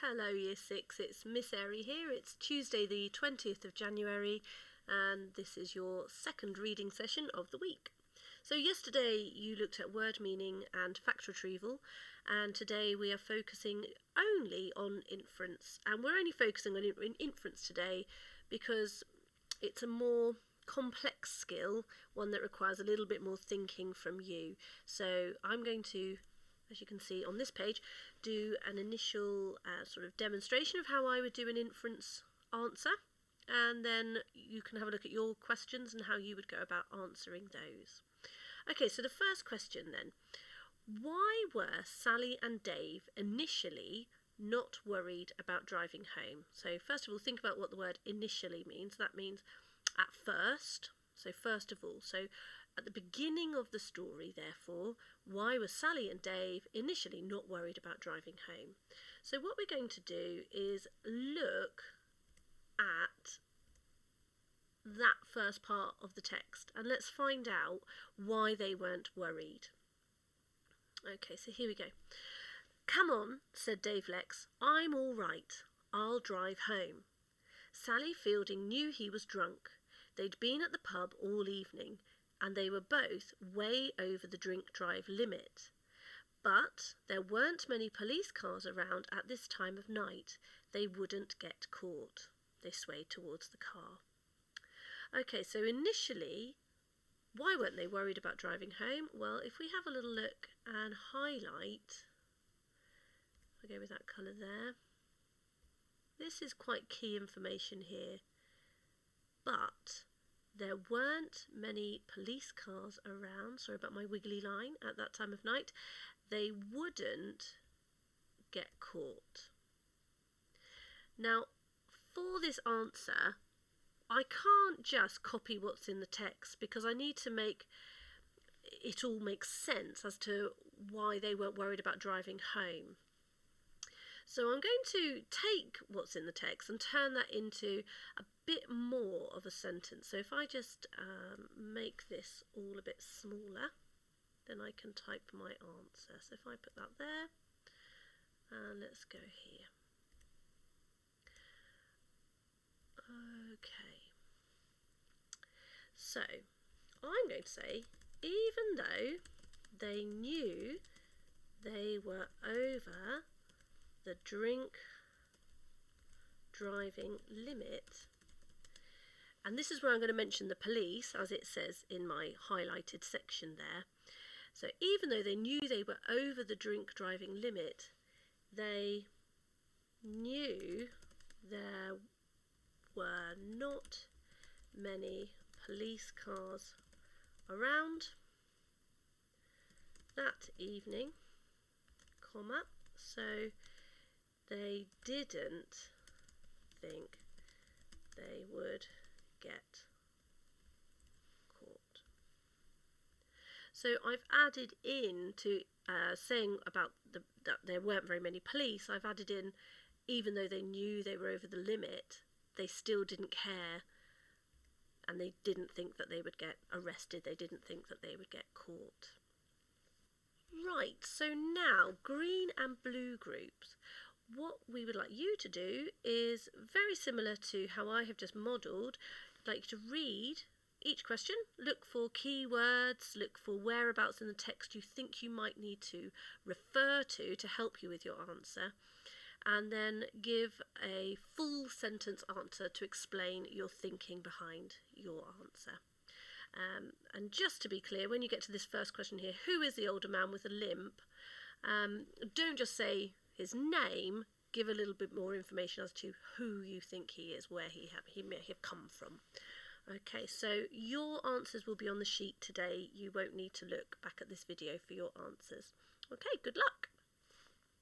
Hello Year 6, it's Miss Airy here. It's Tuesday the 20th of January and this is your second reading session of the week. So yesterday you looked at word meaning and fact retrieval, and today we are focusing only on inference. And we're only focusing on inference today because it's a more complex skill, one that requires a little bit more thinking from you. So I'm going to, as you can see on this page, do an initial sort of demonstration of how I would do an inference answer, and then you can have a look at your questions and how you would go about answering those. Okay, so the first question then. Why were Sally and Dave initially not worried about driving home? So first of all, think about what the word initially means. That means at first, so first of all. So at the beginning of the story, therefore, why were Sally and Dave initially not worried about driving home? So what we're going to do is look at that first part of the text and let's find out why they weren't worried. Okay, so here we go. "Come on," said Dave Lex. "I'm all right. I'll drive home." Sally Fielding knew he was drunk. They'd been at the pub all evening and they were both way over the drink-drive limit. But there weren't many police cars around at this time of night. They wouldn't get caught. They swayed towards the car. Okay, so initially, why weren't they worried about driving home? Well, if we have a little look and highlight, I'll go with that colour there. This is quite key information here. But there weren't many police cars around, sorry about my wiggly line, at that time of night. They wouldn't get caught. Now, for this answer, I can't just copy what's in the text because I need to make it all make sense as to why they weren't worried about driving home. So I'm going to take what's in the text and turn that into a bit more of a sentence. So if I just make this all a bit smaller, then I can type my answer. So if I put that there, and let's go here. Okay. So I'm going to say, even though they knew they were over the drink driving limit, and this is where I'm going to mention the police, as it says in my highlighted section there. So even though they knew they were over the drink driving limit, they knew there were not many police cars around that evening, comma, so they didn't think they would get caught. So I've added in to saying about that there weren't very many police, I've added in, even though they knew they were over the limit, they still didn't care and they didn't think that they would get arrested, they didn't think that they would get caught. Right, so now green and blue groups. What we would like you to do is very similar to how I have just modelled. I'd like you to read each question, look for keywords, look for whereabouts in the text you think you might need to refer to help you with your answer, and then give a full sentence answer to explain your thinking behind your answer. And just to be clear, when you get to this first question here, who is the older man with a limp? Don't just say his name, give a little bit more information as to who you think he is, where he may have come from. Okay, so your answers will be on the sheet today. You won't need to look back at this video for your answers. Okay, good luck.